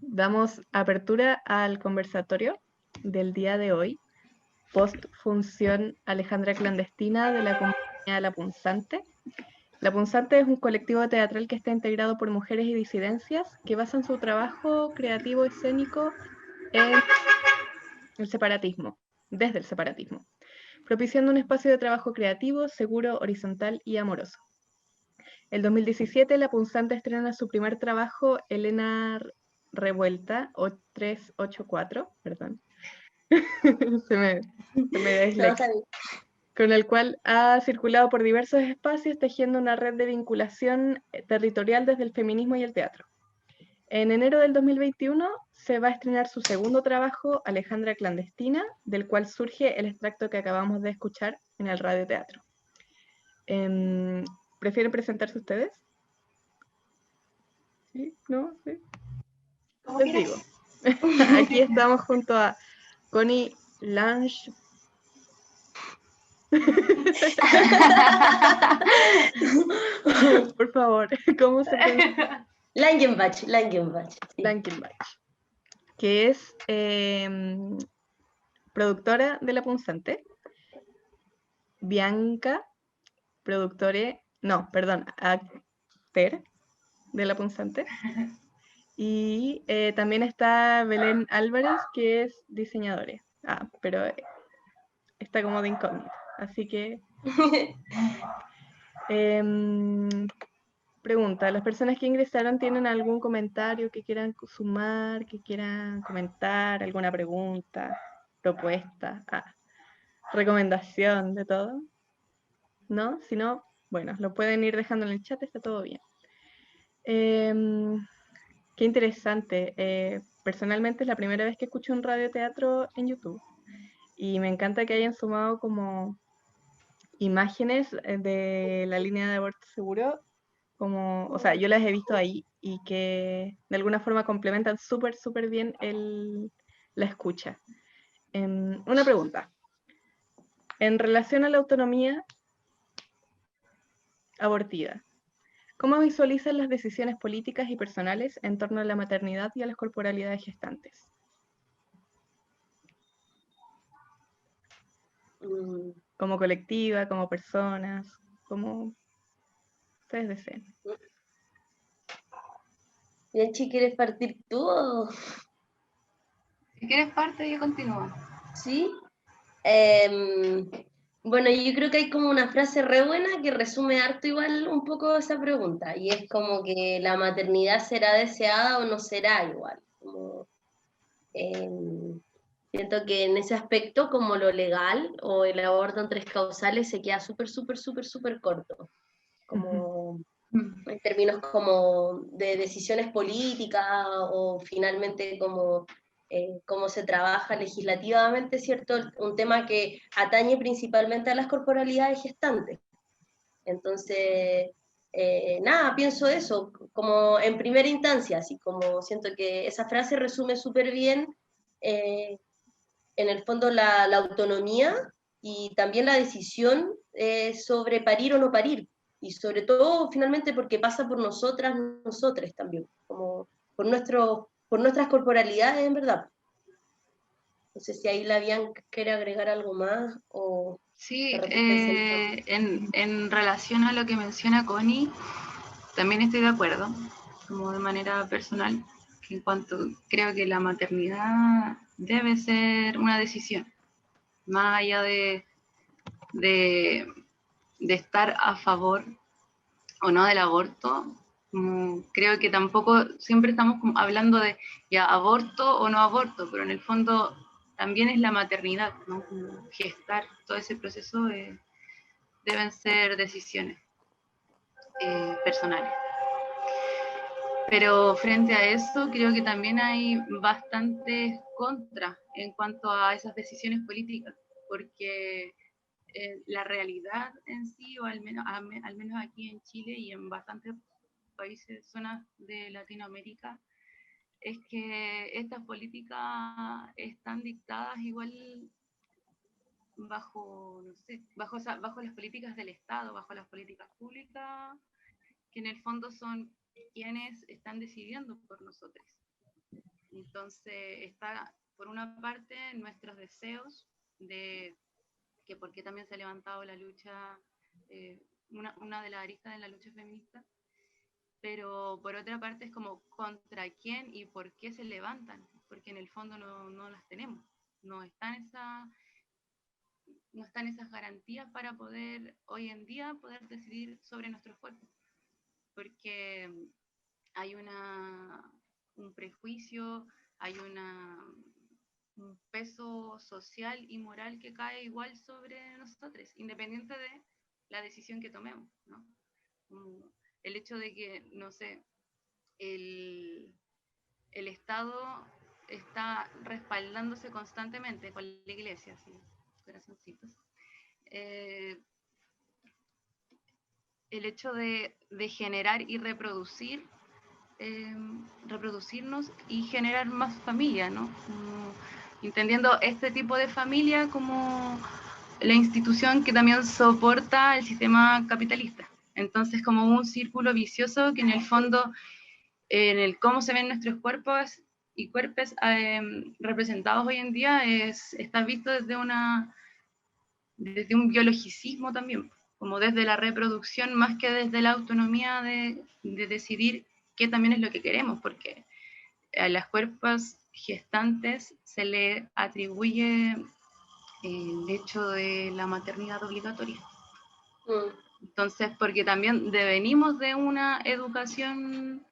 Damos apertura al conversatorio del día de hoy, post función Alejandra Clandestina de la compañía La Punzante. La Punzante es un colectivo teatral que está integrado por mujeres y disidencias que basan su trabajo creativo escénico en el separatismo, desde el separatismo, propiciando un espacio de trabajo creativo, seguro, horizontal y amoroso. El 2017 La Punzante estrena su primer trabajo, Elena Revuelta, o 384, perdón, se me dislexia, con el cual ha circulado por diversos espacios tejiendo una red de vinculación territorial desde el feminismo y el teatro. En enero del 2021 se va a estrenar su segundo trabajo, Alejandra Clandestina, del cual surge el extracto que acabamos de escuchar en el radioteatro. ¿Prefieren presentarse ustedes? ¿Sí? ¿No? ¿Sí? Les digo. Aquí estamos junto a Connie Lange. Por favor, ¿cómo se pronuncia? Langenbach. Sí. Langenbach, que es productora de La Punzante. Bianca, actor de La Punzante. Y también está Belén Álvarez, que es diseñadora. Pero está como de incógnita. Así que... pregunta, ¿las personas que ingresaron tienen algún comentario que quieran sumar, que quieran comentar, alguna pregunta, propuesta, recomendación de todo? ¿No? Si no, bueno, lo pueden ir dejando en el chat, está todo bien. Qué interesante. Personalmente es la primera vez que escucho un radioteatro en YouTube y me encanta que hayan sumado como imágenes de la línea de aborto seguro, como, o sea, yo las he visto ahí y que de alguna forma complementan súper bien la escucha. Una pregunta. En relación a la autonomía abortiva, ¿cómo visualizan las decisiones políticas y personales en torno a la maternidad y a las corporalidades gestantes? Como colectiva, como personas, como ustedes deseen. Yanchi, ¿quieres partir tú? Si quieres parte, yo continúo. Sí. Bueno, yo creo que hay como una frase re buena que resume harto igual un poco esa pregunta, y es como que la maternidad será deseada o no será igual. Como, siento que en ese aspecto, como lo legal o el aborto en 3 causales se queda súper corto. Como en términos como de decisiones políticas o finalmente como cómo se trabaja legislativamente, ¿cierto? Un tema que atañe principalmente a las corporalidades gestantes. Entonces, nada, pienso eso, como en primera instancia, así como siento que esa frase resume súper bien, en el fondo, la autonomía y también la decisión sobre parir o no parir, y sobre todo, finalmente, porque pasa por nosotras, nosotres también, como por nuestras corporalidades, en verdad. No sé si ahí la Bianca quiere agregar algo más o... Sí, en relación a lo que menciona Connie, también estoy de acuerdo, como de manera personal, que en cuanto creo que la maternidad debe ser una decisión, más allá de estar a favor o no del aborto. Creo que tampoco siempre estamos hablando de ya aborto o no aborto, pero en el fondo también es la maternidad, ¿no? Como gestar todo ese proceso, deben ser decisiones personales. Pero frente a eso, creo que también hay bastantes contras en cuanto a esas decisiones políticas, porque la realidad en sí, o al menos aquí en Chile y en bastantes países, zonas de Latinoamérica, es que estas políticas están dictadas igual bajo, no sé, bajo las políticas del Estado, bajo las políticas públicas, que en el fondo son quienes están decidiendo por nosotros. Entonces está, por una parte, nuestros deseos de que por qué también se ha levantado la lucha, una de las aristas de la lucha feminista, pero por otra parte es como contra quién y por qué se levantan, porque en el fondo no las tenemos, no están esas garantías para poder hoy en día poder decidir sobre nuestros cuerpos, porque hay un prejuicio, hay un peso social y moral que cae igual sobre nosotros, independiente de la decisión que tomemos, ¿no? El hecho de que, no sé, el Estado está respaldándose constantemente con la iglesia, ¿sí? Corazoncitos. El hecho de generar y reproducirnos y generar más familia, ¿no? Entendiendo este tipo de familia como la institución que también soporta el sistema capitalista. Entonces, como un círculo vicioso que en el fondo, en el cómo se ven nuestros cuerpos y cuerpos representados hoy en día, está visto desde un biologicismo también, como desde la reproducción más que desde la autonomía de decidir qué también es lo que queremos, porque a las cuerpos gestantes se le atribuye el hecho de la maternidad obligatoria. Entonces, porque también devenimos de una educación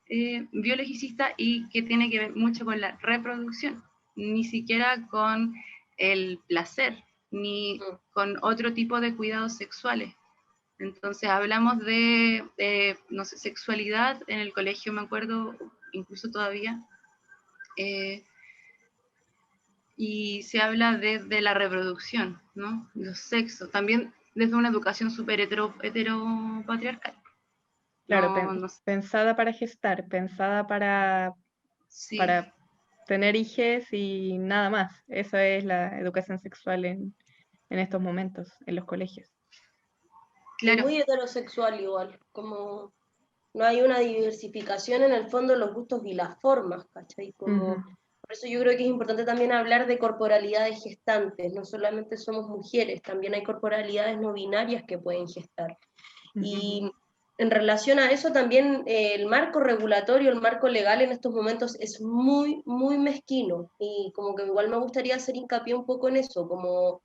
biologicista y que tiene que ver mucho con la reproducción, ni siquiera con el placer, ni con otro tipo de cuidados sexuales. Entonces hablamos de no sé, sexualidad en el colegio, me acuerdo, incluso todavía, y se habla de la reproducción, ¿no? Los sexos, también desde una educación súper heteropatriarcal. Claro, No, pensada para gestar, pensada sí, para tener hijos y nada más. Esa es la educación sexual en estos momentos, en los colegios. Y claro. muy heterosexual igual, como no hay una diversificación en el fondo de los gustos y las formas, ¿cachai? Como, por eso yo creo que es importante también hablar de corporalidades gestantes, no solamente somos mujeres, también hay corporalidades no binarias que pueden gestar. Y en relación a eso también el marco regulatorio, el marco legal en estos momentos es muy, muy mezquino, y como que igual me gustaría hacer hincapié un poco en eso, como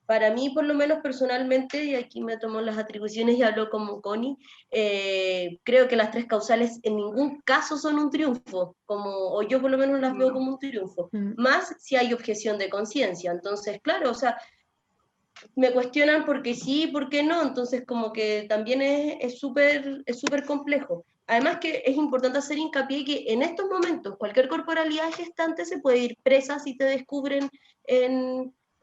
para mí por lo menos personalmente, y aquí me tomo las atribuciones y hablo como Connie, creo que las tres causales en ningún caso son un triunfo, o yo por lo menos las veo como un triunfo, más si hay objeción de conciencia. Entonces, claro, o sea, me cuestionan porque sí, por qué no, entonces como que también es súper complejo. Además que es importante hacer hincapié que en estos momentos cualquier corporalidad gestante se puede ir presa si te descubren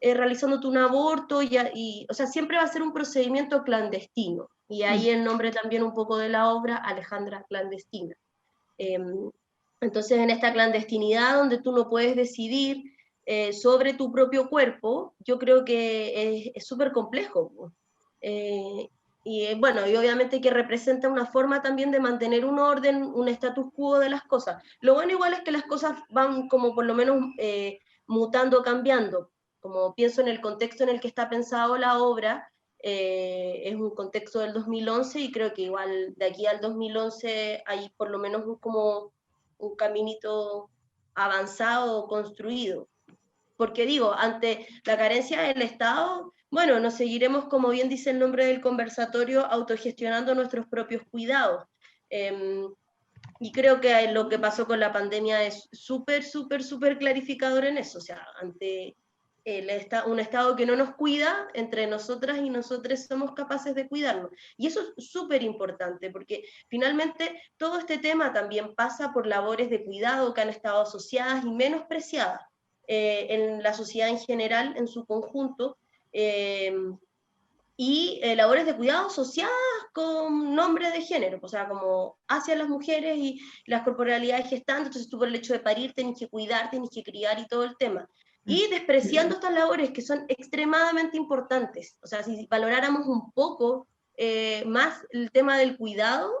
realizándote un aborto, o sea, siempre va a ser un procedimiento clandestino, y ahí el nombre también un poco de la obra, Alejandra Clandestina. Entonces en esta clandestinidad donde tú no puedes decidir sobre tu propio cuerpo, yo creo que es súper complejo. Y bueno, y obviamente que representa una forma también de mantener un orden, un status quo de las cosas. Lo bueno igual es que las cosas van como por lo menos mutando, cambiando. Como pienso en el contexto en el que está pensado la obra, es un contexto del 2011 y creo que igual de aquí al 2011 hay por lo menos como un caminito avanzado, construido. Porque digo, ante la carencia del Estado, bueno, nos seguiremos, como bien dice el nombre del conversatorio, autogestionando nuestros propios cuidados. Y creo que lo que pasó con la pandemia es súper clarificador en eso. O sea, ante un Estado que no nos cuida, entre nosotras y nosotros somos capaces de cuidarnos. Y eso es súper importante, porque finalmente todo este tema también pasa por labores de cuidado que han estado asociadas y menospreciadas en la sociedad en general, en su conjunto, y labores de cuidado asociadas con nombre de género, o sea, como hacia las mujeres y las corporalidades gestantes, entonces tú por el hecho de parir tenés que cuidar, tenés que criar y todo el tema. Y despreciando estas labores que son extremadamente importantes. O sea, si valoráramos un poco más el tema del cuidado,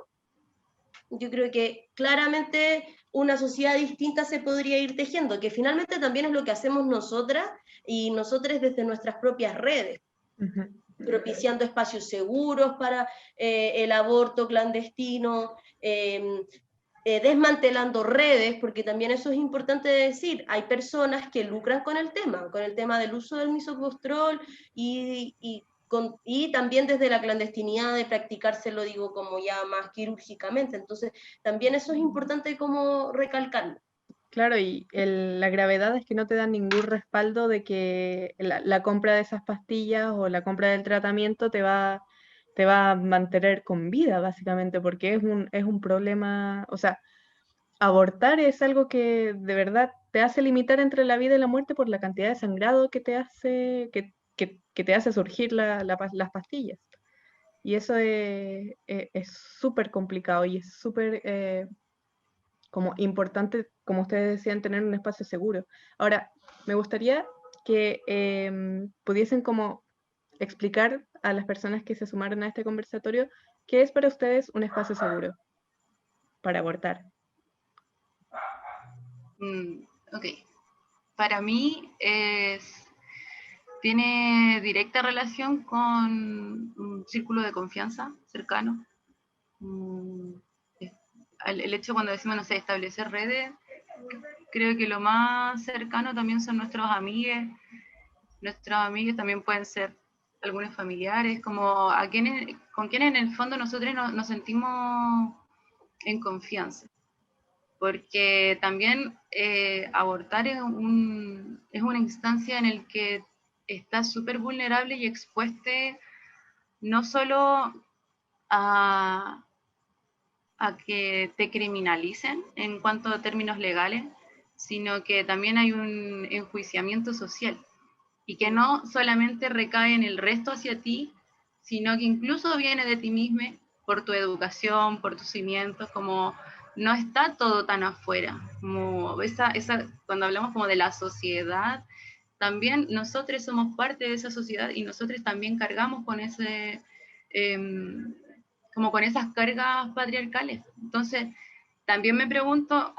yo creo que claramente una sociedad distinta se podría ir tejiendo, que finalmente también es lo que hacemos nosotras y nosotros desde nuestras propias redes, propiciando espacios seguros para el aborto clandestino, desmantelando redes, porque también eso es importante decir, hay personas que lucran con el tema del uso del misopostrol y también desde la clandestinidad de practicárselo, digo, como ya más quirúrgicamente. Entonces, también eso es importante como recalcarlo. Claro, y la gravedad es que no te dan ningún respaldo de que la compra de esas pastillas o la compra del tratamiento te va a mantener con vida, básicamente, porque es un problema, o sea, abortar es algo que de verdad te hace limitar entre la vida y la muerte por la cantidad de sangrado que te hace, que te hace surgir las pastillas. Y eso es súper complicado y es súper como importante, como ustedes decían, tener un espacio seguro. Ahora, me gustaría que pudiesen como explicar a las personas que se sumaron a este conversatorio qué es para ustedes un espacio seguro para abortar. Ok. Para mí tiene directa relación con un círculo de confianza cercano. El hecho cuando decimos, no sé, establecer redes, creo que lo más cercano también son nuestros amigos. Nuestros amigos también pueden ser algunos familiares, como con quienes en el fondo nosotros nos sentimos en confianza. Porque también abortar es una instancia en la que estás súper vulnerable y expuesto no solo a que te criminalicen en cuanto a términos legales, sino que también hay un enjuiciamiento social y que no solamente recae en el resto hacia ti, sino que incluso viene de ti mismo por tu educación, por tus cimientos, como no está todo tan afuera, como cuando hablamos como de la sociedad, también nosotros somos parte de esa sociedad y nosotros también cargamos con como con esas cargas patriarcales. Entonces, también me pregunto,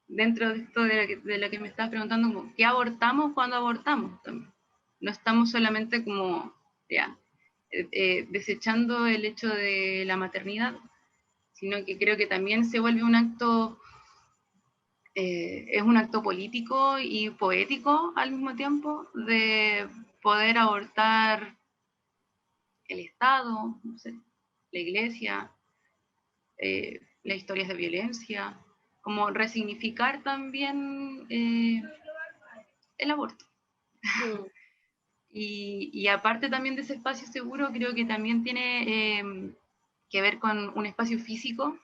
dentro de esto de lo que me estás preguntando, como, ¿qué abortamos cuando abortamos? También. No estamos solamente como, desechando el hecho de la maternidad, sino que creo que también se vuelve un acto, es un acto político y poético al mismo tiempo, de poder abortar el Estado, no sé, la Iglesia, las historias de violencia, como resignificar también el aborto. Y aparte también de ese espacio seguro, creo que también tiene que ver con un espacio físico,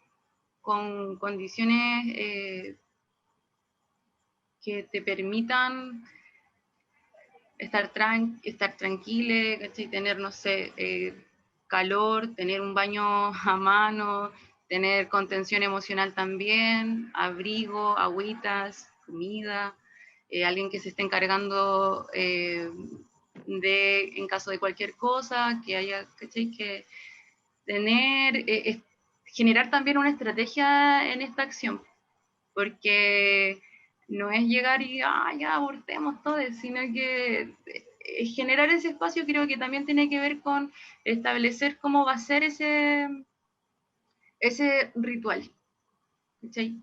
con condiciones que te permitan estar tranquila, ¿cachai? Tener, no sé, calor, tener un baño a mano, tener contención emocional también, abrigo, agüitas, comida, alguien que se esté encargando en caso de cualquier cosa, que haya, ¿cachai? Que tener, generar también una estrategia en esta acción, porque no es llegar y ya abortemos todo, sino que generar ese espacio creo que también tiene que ver con establecer cómo va a ser ese ritual. ¿Cachai?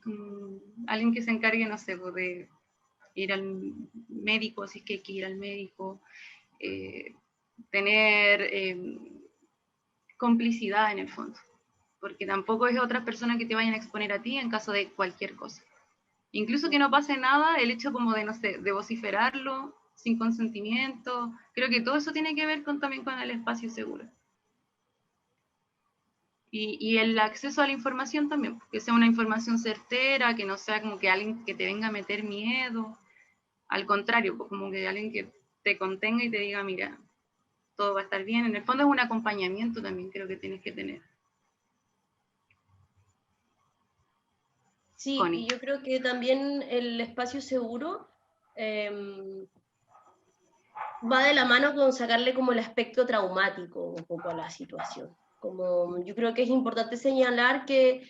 Alguien que se encargue, no sé, de ir al médico, si es que hay que ir al médico, tener complicidad en el fondo, porque tampoco es otra persona que te vayan a exponer a ti en caso de cualquier cosa. Incluso que no pase nada, el hecho como de, no sé, de vociferarlo sin consentimiento, creo que todo eso tiene que ver también con el espacio seguro. Y el acceso a la información también, que sea una información certera, que no sea como que alguien que te venga a meter miedo, al contrario, pues como que alguien que te contenga y te diga, mira, todo va a estar bien. En el fondo es un acompañamiento también, creo que tienes que tener. Sí, y yo creo que también el espacio seguro va de la mano con sacarle como el aspecto traumático un poco a la situación. Como yo creo que es importante señalar que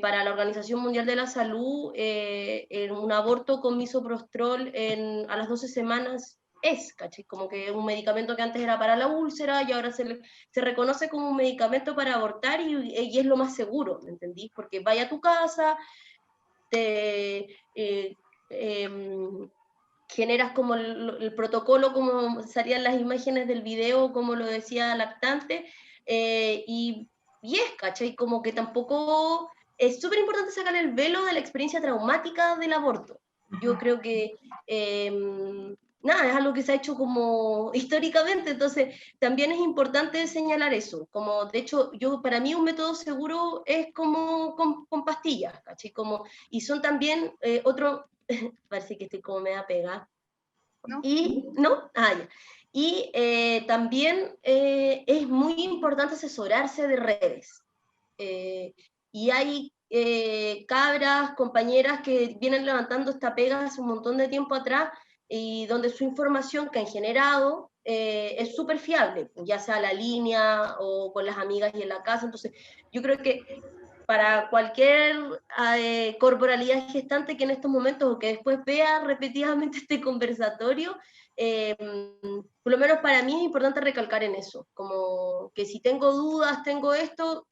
para la Organización Mundial de la Salud, un aborto con misoprostol a las 12 semanas ¿cachai? Como que un medicamento que antes era para la úlcera y ahora se reconoce como un medicamento para abortar y es lo más seguro, ¿me entendís? Porque vaya a tu casa, te generas como el protocolo, como salían las imágenes del video, como lo decía lactante, y ¿cachai? Como que tampoco es súper importante sacar el velo de la experiencia traumática del aborto. Yo creo que nada, es algo que se ha hecho como históricamente, entonces también es importante señalar eso, como de hecho para mí un método seguro es como con pastillas, ¿cachai? Como, y son también parece que estoy como media pegada, ¿No? y, ¿no? Ya. Y también es muy importante asesorarse de redes. Y hay cabras, compañeras que vienen levantando esta pega hace un montón de tiempo atrás y donde su información que han generado es súper fiable, ya sea la línea o con las amigas y en la casa. Entonces, yo creo que para cualquier corporalidad gestante que en estos momentos o que después vea repetidamente este conversatorio, por lo menos para mí es importante recalcar en eso, como que si tengo dudas, tengo esto,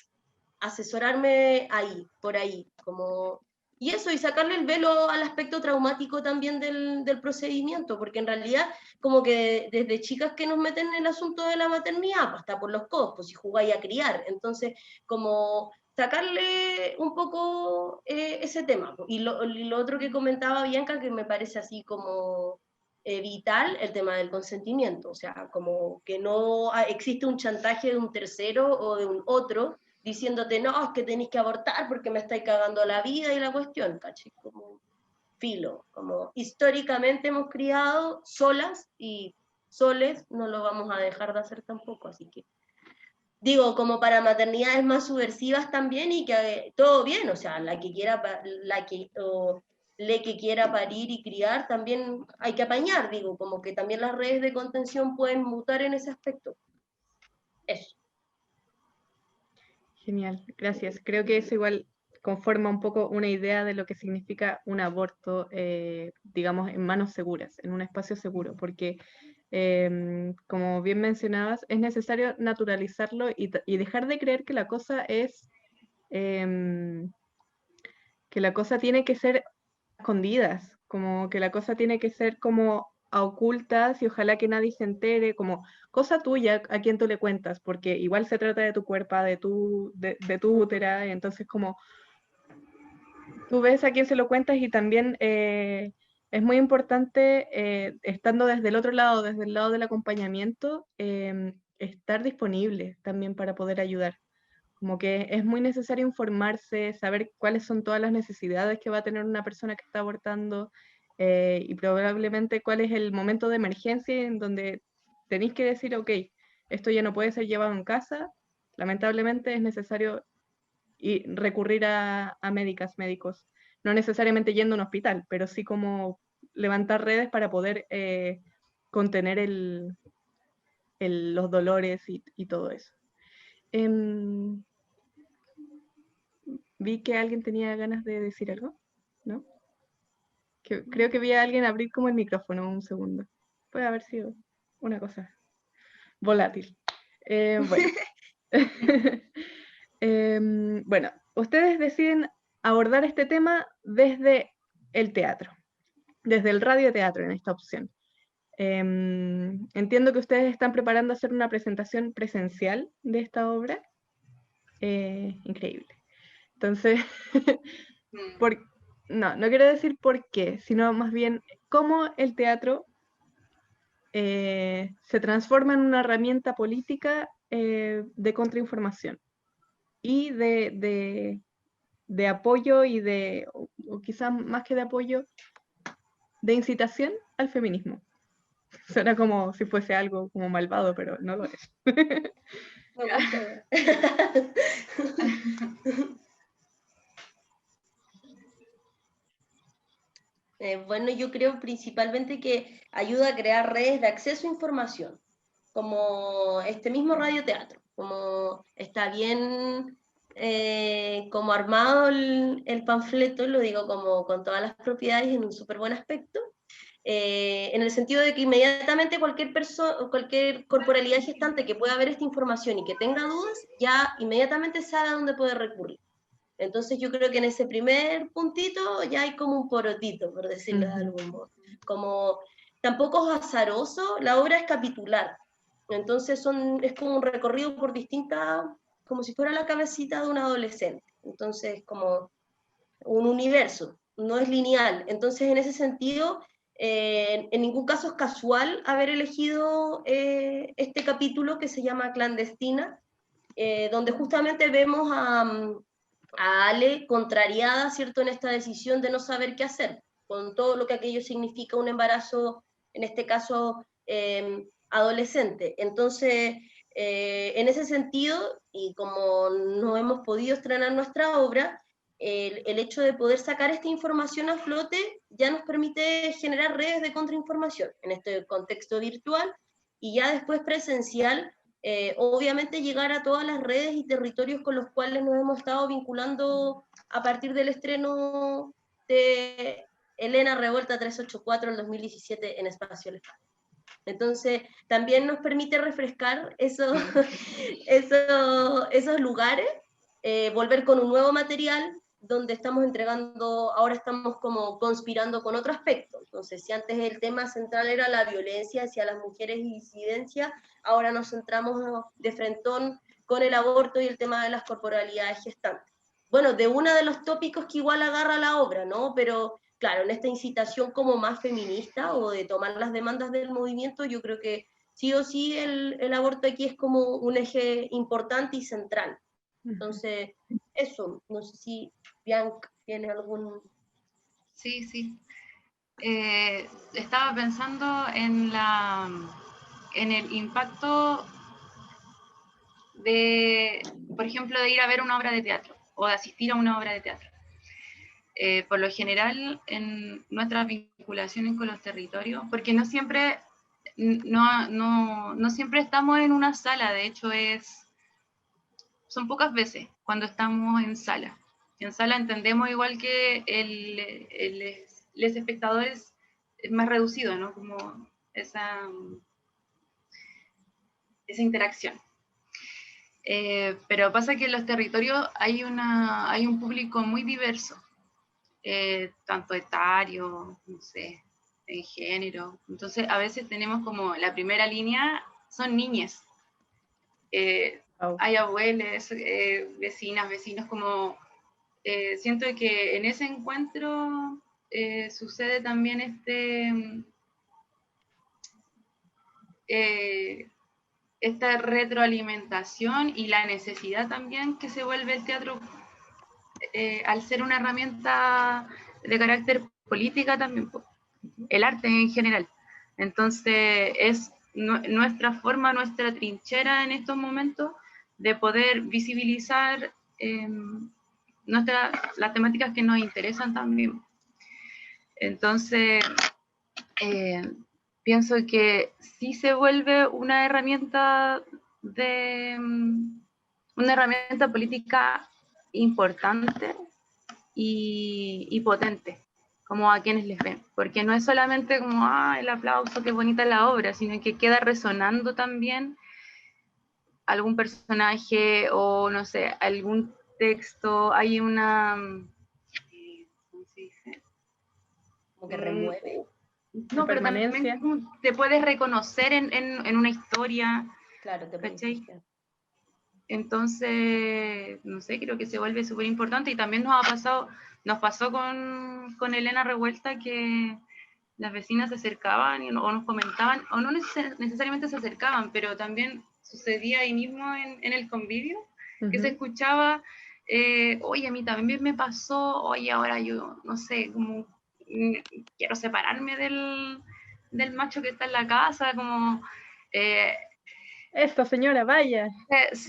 asesorarme ahí, por ahí, como... Y eso, y sacarle el velo al aspecto traumático también del procedimiento, porque en realidad como que desde chicas que nos meten en el asunto de la maternidad, pues hasta por los codos, pues si jugáis a criar, entonces como sacarle un poco ese tema. Y lo otro que comentaba Bianca, que me parece así como vital, el tema del consentimiento, o sea, como que no existe un chantaje de un tercero o de un otro, diciéndote, no, es que tenéis que abortar porque me estáis cagando la vida y la cuestión, ¿cachai? Como filo, como históricamente hemos criado solas y soles, no lo vamos a dejar de hacer tampoco, así que digo, como para maternidades más subversivas también y que todo bien, o sea, la que quiera, le que quiera parir y criar, también hay que apañar, digo, como que también las redes de contención pueden mutar en ese aspecto. Eso. Genial, gracias. Creo que eso igual conforma un poco una idea de lo que significa un aborto, digamos, en manos seguras, en un espacio seguro, porque como bien mencionabas, es necesario naturalizarlo y dejar de creer que la cosa es, que la cosa tiene que ser escondidas, como que la cosa tiene que ser como a ocultas y ojalá que nadie se entere, como cosa tuya a quien tú le cuentas, porque igual se trata de tu cuerpo, de tu útera, y entonces como tú ves a quién se lo cuentas y también es muy importante, estando desde el otro lado, desde el lado del acompañamiento, estar disponible también para poder ayudar. Como que es muy necesario informarse, saber cuáles son todas las necesidades que va a tener una persona que está abortando y probablemente cuál es el momento de emergencia en donde tenéis que decir, ok, esto ya no puede ser llevado en casa, lamentablemente es necesario recurrir a médicos, no necesariamente yendo a un hospital, pero sí como levantar redes para poder contener los dolores y todo eso. Vi que alguien tenía ganas de decir algo, ¿no? Creo que vi a alguien abrir como el micrófono un segundo. Puede haber sido una cosa volátil. Bueno. Bueno, ustedes deciden abordar este tema desde el teatro, desde el radioteatro en esta opción. Entiendo que ustedes están preparando hacer una presentación presencial de esta obra. Increíble. Entonces, no quiero decir por qué, sino más bien cómo el teatro se transforma en una herramienta política de contrainformación y de apoyo y o quizás más que de apoyo, de incitación al feminismo. Suena como si fuese algo como malvado, pero no lo es. Me gusta. Bueno, yo creo principalmente que ayuda a crear redes de acceso a información, como este mismo radioteatro. como está bien como armado el panfleto, lo digo como con todas las propiedades en un súper buen aspecto, en el sentido de que inmediatamente cualquier corporalidad gestante que pueda ver esta información y que tenga dudas, ya inmediatamente sabe a dónde puede recurrir. Entonces yo creo que en ese primer puntito ya hay como un porotito, por decirlo de algún modo. Como tampoco es azaroso, la obra es capitular. Entonces es como un recorrido por distintas, como si fuera la cabecita de un adolescente. Entonces como un universo, no es lineal. Entonces en ese sentido, en ningún caso es casual haber elegido este capítulo que se llama Clandestina, donde justamente vemos a Ale contrariada, ¿cierto?, en esta decisión de no saber qué hacer, con todo lo que aquello significa un embarazo, en este caso, adolescente. Entonces, en ese sentido, y como no hemos podido estrenar nuestra obra, el hecho de poder sacar esta información a flote ya nos permite generar redes de contrainformación en este contexto virtual, y ya después presencial, obviamente llegar a todas las redes y territorios con los cuales nos hemos estado vinculando a partir del estreno de Elena Revuelta 384 en 2017 en Espacio Elefante. Entonces, también nos permite refrescar esos lugares, volver con un nuevo material, donde estamos entregando, ahora estamos como conspirando con otro aspecto. Entonces, si antes el tema central era la violencia hacia las mujeres y disidencia, ahora nos centramos de frentón con el aborto y el tema de las corporalidades gestantes. Bueno, de uno de los tópicos que igual agarra la obra, ¿no? Pero claro, en esta incitación como más feminista o de tomar las demandas del movimiento, yo creo que sí o sí el aborto aquí es como un eje importante y central. Entonces, eso, no sé si Bianca tiene algún... Sí, sí. Estaba pensando en el impacto de, por ejemplo, de ir a ver una obra de teatro o de asistir a una obra de teatro. Por lo general, en nuestras vinculaciones con los territorios, porque no siempre estamos en una sala, de hecho son pocas veces cuando estamos en sala. En sala entendemos igual que los espectadores es más reducido, ¿no? Como esa interacción. Pero pasa que en los territorios hay un público muy diverso, tanto etario, no sé, en género. Entonces a veces tenemos como la primera línea son niñas. Hay abuelos, vecinas, vecinos, como siento que en ese encuentro sucede también esta retroalimentación y la necesidad también que se vuelve el teatro al ser una herramienta de carácter política también, el arte en general. Entonces es nuestra forma, nuestra trinchera en estos momentos de poder visibilizar las temáticas que nos interesan también. Entonces, pienso que sí se vuelve una herramienta política importante y potente, como a quienes les ven, porque no es solamente como el aplauso, qué bonita la obra, sino que queda resonando también algún personaje o no sé, algún texto, hay una ¿cómo se dice? Como que remueve. No, pero también te puedes reconocer en una historia. Claro, te puedes. Entonces, no sé, creo que se vuelve súper importante y también nos pasó con Elena Revuelta que las vecinas se acercaban o nos comentaban, o no necesariamente se acercaban, pero también sucedía ahí mismo en el convivio, que se escuchaba, oye, a mí también me pasó, oye, ahora yo, no sé, como quiero separarme del macho que está en la casa, como... Esta señora, vaya.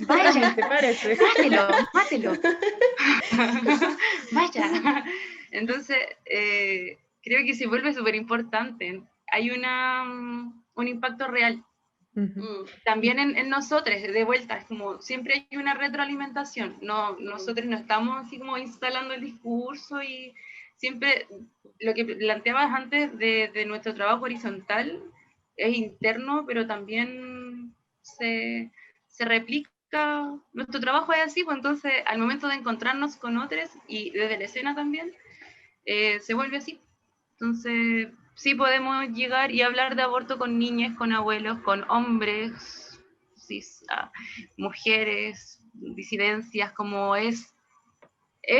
Vaya, sepárese. Mátelo. Vaya. Entonces, creo que se vuelve súper importante. Hay un impacto real También en nosotros, de vuelta, es como siempre hay una retroalimentación. No, nosotros no estamos así como instalando el discurso y siempre lo que planteabas antes de nuestro trabajo horizontal es interno, pero también se replica. Nuestro trabajo es así, pues entonces al momento de encontrarnos con otros y desde la escena también, se vuelve así. Entonces, sí podemos llegar y hablar de aborto con niñas, con abuelos, con hombres, cis, mujeres, disidencias, como es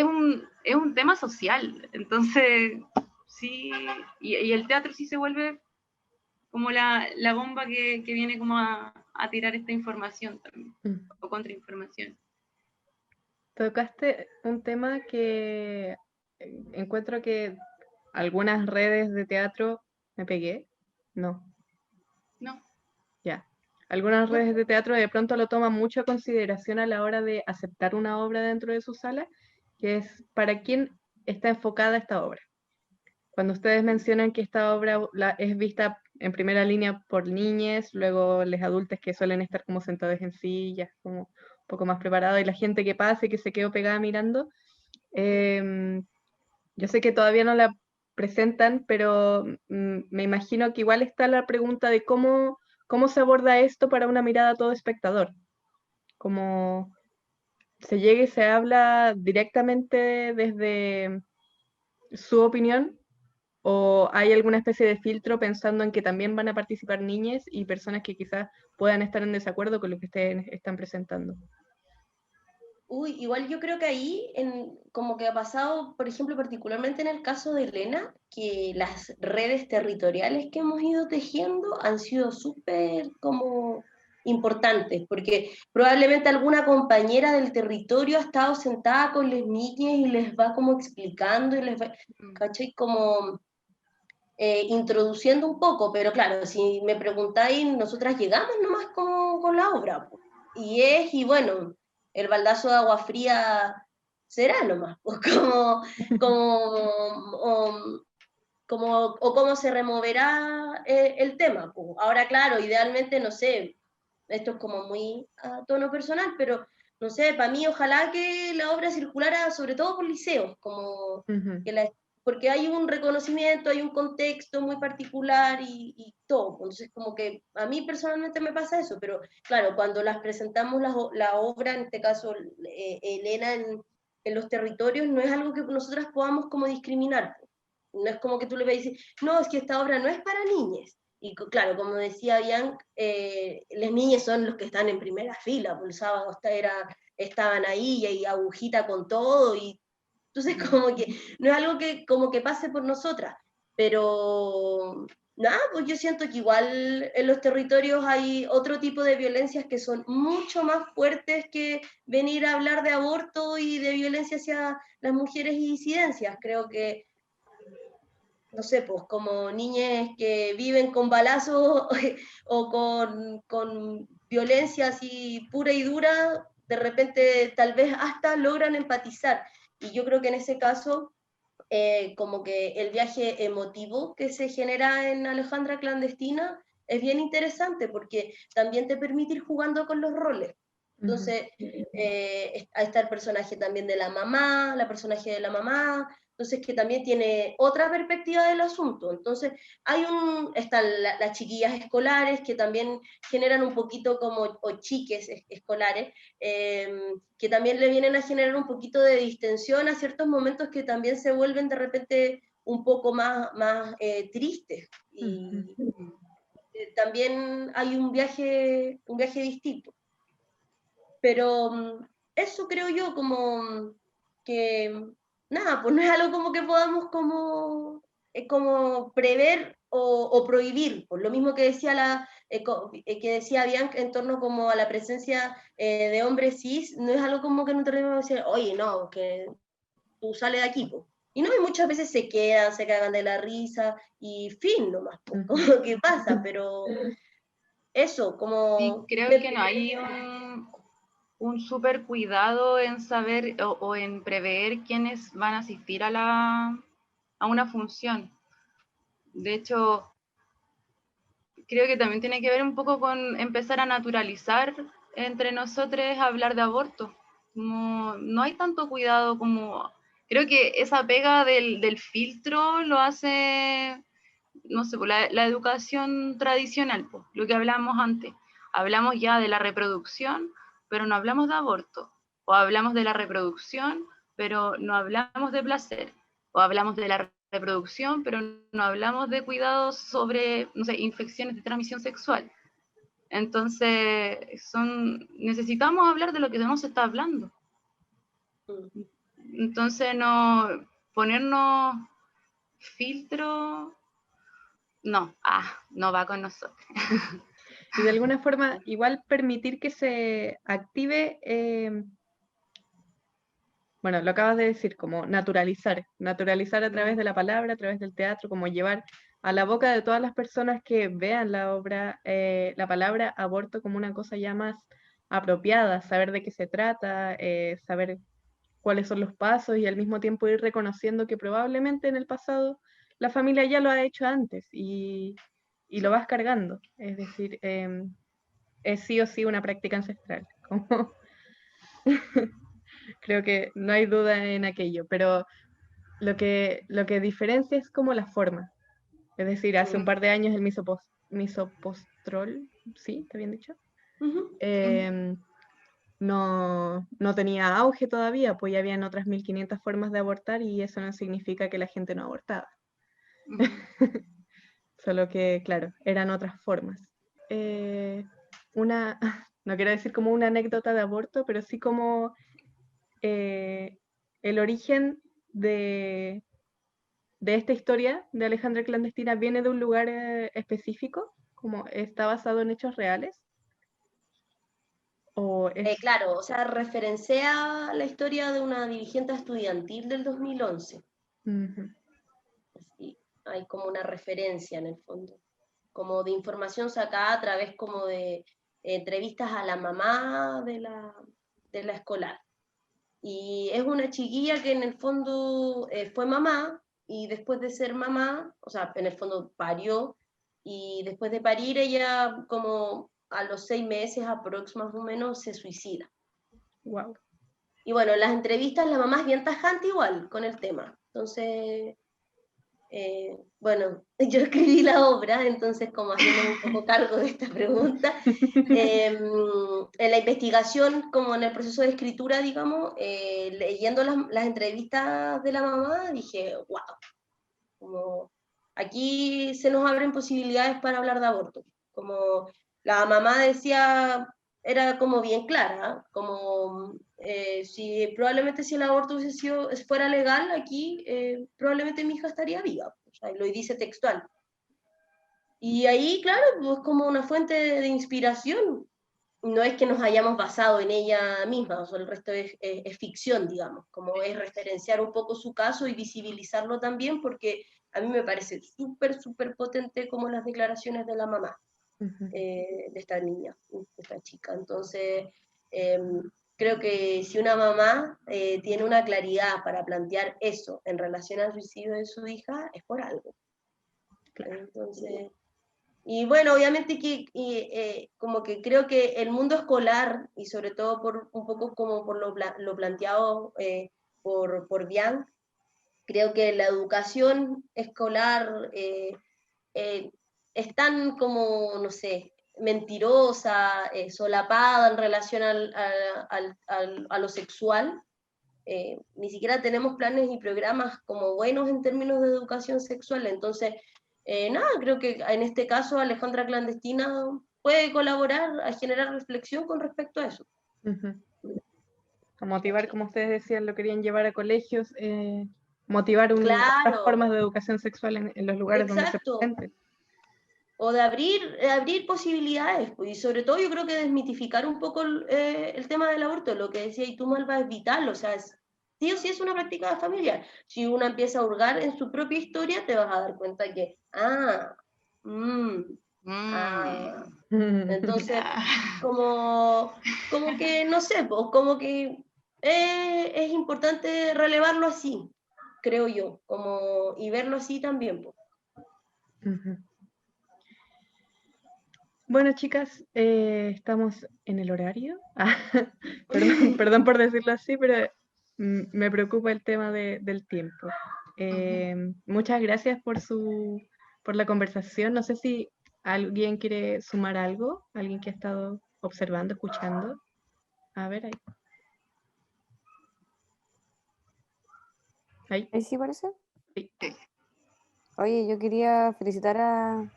un tema social. Entonces, sí, y el teatro sí se vuelve como la bomba que viene como a tirar esta información también, o contrainformación. Tocaste un tema que encuentro que algunas redes de teatro, ¿me pegué? No, No, ya. Algunas redes de teatro de pronto lo toman mucho a consideración a la hora de aceptar una obra dentro de su sala, que es para quién está enfocada esta obra. Cuando ustedes mencionan que esta obra es vista en primera línea por niñas, luego los adultos que suelen estar como sentados en sillas, como un poco más preparados, y la gente que pasa y que se quedó pegada mirando, yo sé que todavía no la presentan, pero me imagino que igual está la pregunta de cómo se aborda esto para una mirada a todo espectador. Como se llega y se habla directamente desde su opinión, o hay alguna especie de filtro pensando en que también van a participar niñas y personas que quizás puedan estar en desacuerdo con lo que ustedes están presentando. Uy, igual yo creo que ahí, como que ha pasado, por ejemplo, particularmente en el caso de Elena, que las redes territoriales que hemos ido tejiendo han sido súper como importantes, porque probablemente alguna compañera del territorio ha estado sentada con las niñas y les va como explicando y les va, ¿cachai? Como introduciendo un poco, pero claro, si me preguntáis, nosotras llegamos nomás con la obra, po. Y bueno, el baldazo de agua fría será nomás, pues, o, o cómo se removerá el tema. Pues. Ahora, claro, idealmente, no sé, esto es como muy a tono personal, pero no sé, para mí ojalá que la obra circulara sobre todo por liceos, como que porque hay un reconocimiento, hay un contexto muy particular y todo. Entonces, como que a mí personalmente me pasa eso, pero claro, cuando las presentamos la obra, en este caso Elena, en los territorios, no es algo que nosotras podamos como discriminar. No es como que tú le vas a decir, no, es que esta obra no es para niñas. Y claro, como decía Bian, las niñas son los que están en primera fila, pues el sábado estaban ahí y hay agujita con todo, y entonces como que no es algo que como que pase por nosotras, pero nada, pues yo siento que igual en los territorios hay otro tipo de violencias que son mucho más fuertes que venir a hablar de aborto y de violencia hacia las mujeres y disidencias. Creo que no sé, pues como niñas que viven con balazos o con violencia así pura y dura, de repente tal vez hasta logran empatizar. Y yo creo que en ese caso, como que el viaje emotivo que se genera en Alejandra Clandestina es bien interesante porque también te permite ir jugando con los roles. Entonces, ahí está el personaje también de la mamá, la personaje de la mamá, entonces que también tiene otra perspectiva del asunto. Entonces, están las chiquillas escolares que también generan un poquito como, o chiques escolares, que también le vienen a generar un poquito de distensión a ciertos momentos que también se vuelven de repente un poco más tristes. Y también hay un viaje distinto. Pero eso creo yo como que, nada, pues no es algo como que podamos como prever o prohibir, por lo mismo que decía que decía Bianca en torno como a la presencia de hombres cis, no es algo como que no tenemos que decir, oye, no, que tú sales de aquí, po. Y no, y muchas veces se quedan, se cagan de la risa, y fin nomás, po, como que pasa, pero eso, sí, como... creo que no hay un súper cuidado en saber o en prever quiénes van a asistir a una función. De hecho, creo que también tiene que ver un poco con empezar a naturalizar entre nosotros hablar de aborto. Como no hay tanto cuidado como... Creo que esa pega del filtro lo hace, no sé, la educación tradicional, pues, lo que hablábamos antes. Hablamos ya de la reproducción, pero no hablamos de aborto. O hablamos de la reproducción, pero no hablamos de placer. O hablamos de la reproducción, pero no hablamos de cuidados sobre, no sé, infecciones de transmisión sexual. Entonces, necesitamos hablar de lo que no se está hablando. Entonces, no ponernos filtro, no va con nosotros. Y de alguna forma, igual permitir que se active, bueno, lo acabas de decir, como naturalizar a través de la palabra, a través del teatro, como llevar a la boca de todas las personas que vean la obra, la palabra aborto como una cosa ya más apropiada, saber de qué se trata, saber cuáles son los pasos y al mismo tiempo ir reconociendo que probablemente en el pasado la familia ya lo ha hecho antes y lo vas cargando. Es decir, es sí o sí una práctica ancestral. Como creo que no hay duda en aquello, pero lo que diferencia es como la forma. Es decir, hace un par de años el misopostrol, ¿sí? ¿Está bien dicho? No tenía auge todavía, pues ya habían otras 1500 formas de abortar y eso no significa que la gente no abortaba. Solo que, claro, eran otras formas. No quiero decir como una anécdota de aborto, pero sí como el origen de esta historia de Alejandra Clandestina viene de un lugar específico, como está basado en hechos reales. Claro, o sea, referencia la historia de una dirigente estudiantil del 2011. Así, hay como una referencia en el fondo, como de información sacada a través como de entrevistas a la mamá de la escolar. Y es una chiquilla que en el fondo fue mamá y después de ser mamá, o sea, en el fondo parió y después de parir ella como a los 6 meses aprox más o menos se suicida. Wow. Y bueno, en las entrevistas la mamá es bien tajante igual con el tema. Entonces, bueno, yo escribí la obra, entonces como haciendo un poco cargo de esta pregunta, en la investigación, como en el proceso de escritura, digamos, leyendo las entrevistas de la mamá, dije, wow, como aquí se nos abren posibilidades para hablar de aborto. Como la mamá decía, era como bien clara, como probablemente si el aborto fuera legal aquí, probablemente mi hija estaría viva, o sea, lo dice textual. Y ahí, claro, pues como una fuente de inspiración. No es que nos hayamos basado en ella misma, o sea, el resto es ficción, digamos, como es referenciar un poco su caso y visibilizarlo también, porque a mí me parece súper, súper potente como las declaraciones de la mamá de esta niña, de esta chica. Entonces, creo que si una mamá tiene una claridad para plantear eso en relación al suicidio de su hija, es por algo. Claro. Entonces, y bueno, obviamente que como que creo que el mundo escolar, y sobre todo por un poco como por lo planteado por Bian, creo que la educación escolar es tan como, no sé, mentirosa, solapada en relación a lo sexual. Ni siquiera tenemos planes y programas como buenos en términos de educación sexual, entonces, nada, creo que en este caso Alejandra Clandestina puede colaborar a generar reflexión con respecto a eso. A motivar, como ustedes decían, lo querían llevar a colegios, motivar Claro. otras formas de educación sexual en los lugares donde se presenten. O de abrir posibilidades, pues, y sobre todo yo creo que desmitificar un poco el tema del aborto, lo que decía y tú, Malva, es vital, o sea, sí o sí es una práctica familiar. Si uno empieza a hurgar en su propia historia, te vas a dar cuenta que, entonces, como que, no sé, pues, como que es importante relevarlo así, creo yo, como, y verlo así también, pues. Bueno, chicas, estamos en el horario. Perdón por decirlo así, pero me preocupa el tema del tiempo. Muchas gracias por la conversación. No sé si alguien quiere sumar algo, alguien que ha estado observando, escuchando. A ver, ahí. Ahí. ¿Ahí sí parece? Sí. Oye, yo quería felicitar a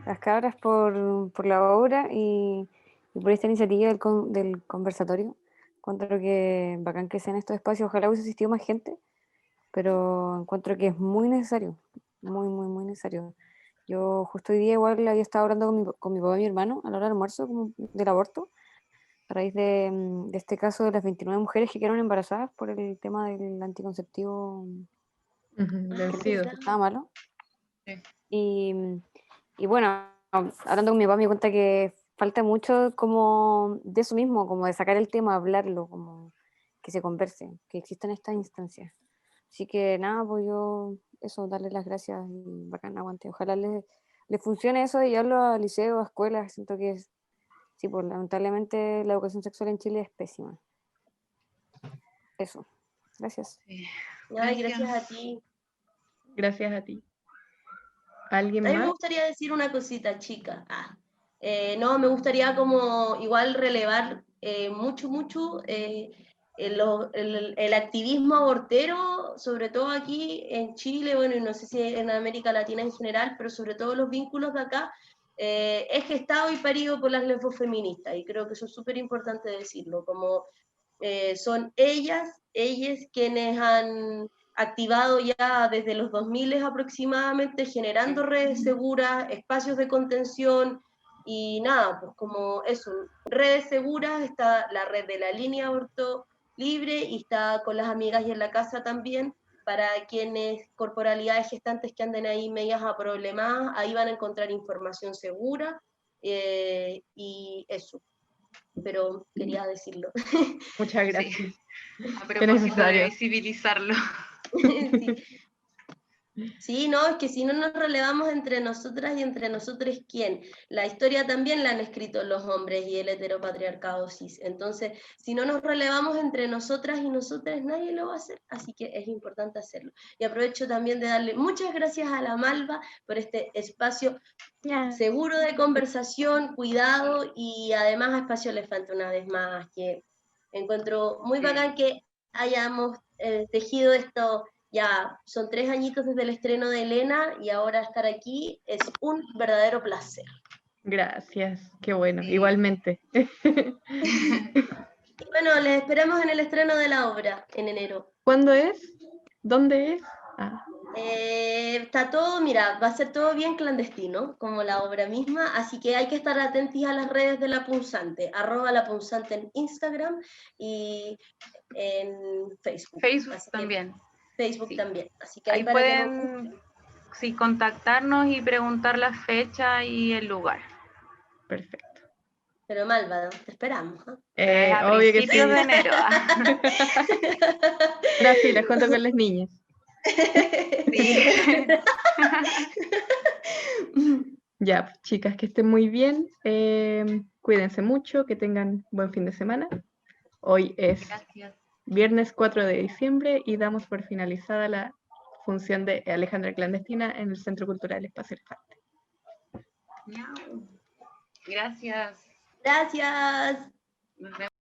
las cabras por la obra y por esta iniciativa del conversatorio. Encuentro que bacán que sean estos espacios, ojalá hubiese asistido más gente, pero encuentro que es muy necesario, muy, muy, muy necesario. Yo justo hoy día igual había estado hablando con mi papá y mi hermano a la hora del almuerzo como del aborto, a raíz de este caso de las 29 mujeres que quedaron embarazadas por el tema del anticonceptivo Vencido. que estaba malo. Sí. Y bueno, hablando con mi papá me di cuenta que falta mucho como de eso mismo, como de sacar el tema, hablarlo, como que se converse, que existan estas instancias. Así que nada, pues yo, eso, darle las gracias y bacán, aguante. Ojalá les funcione eso de llevarlo a liceos, a escuelas. Siento que sí, pues lamentablemente la educación sexual en Chile es pésima. Eso, gracias. Ay, gracias a ti. Gracias a ti. ¿Alguien A mí me más? gustaría decir una cosita, chica. No, me gustaría como igual relevar mucho el activismo abortero, sobre todo aquí en Chile, bueno, y no sé si en América Latina en general, pero sobre todo los vínculos de acá, es gestado y parido por las lesbofeministas, y creo que eso es súper importante decirlo, como son ellas quienes han activado ya desde los 2000 aproximadamente, generando redes seguras, espacios de contención, y nada, pues como eso, redes seguras, está la red de la línea aborto libre, y está con las amigas y en la casa también, para quienes, corporalidades gestantes que anden ahí medias aproblemadas, ahí van a encontrar información segura, y eso, pero quería decirlo. Muchas gracias. Sí. A Qué propósito de necesario. visibilizarlo. Sí. Sí, no, es que si no nos relevamos entre nosotras y entre nosotros, ¿quién? La historia también la han escrito los hombres y el heteropatriarcado cis. Entonces, si no nos relevamos entre nosotras y nosotras, nadie lo va a hacer, así que es importante hacerlo. Y aprovecho también de darle muchas gracias a la Malva por este espacio seguro de conversación, cuidado, y además a Espacio Elefante una vez más, que encuentro muy bacán que hayamos tejido esto. Ya son 3 añitos desde el estreno de Elena, y ahora estar aquí es un verdadero placer. Gracias, qué bueno, Sí. igualmente. Y bueno, les esperamos en el estreno de la obra en enero. ¿Cuándo es? ¿Dónde es? Está todo, mira, va a ser todo bien clandestino, como la obra misma, así que hay que estar atentos a las redes de La Punzante, @lapunzante en Instagram y en Facebook. Facebook también. Facebook sí. también, así que ahí para pueden contactarnos y preguntar la fecha y el lugar. Perfecto. Pero Malva, te esperamos. A Obvio que principios sí. de enero. Una fila junto con las niñas. Sí. Ya, chicas, que estén muy bien. Cuídense mucho, que tengan buen fin de semana. Hoy es Gracias. viernes 4 de diciembre y damos por finalizada la función de Alejandra Clandestina en el Centro Cultural Espacio Elefante. Gracias. Gracias. Nos vemos.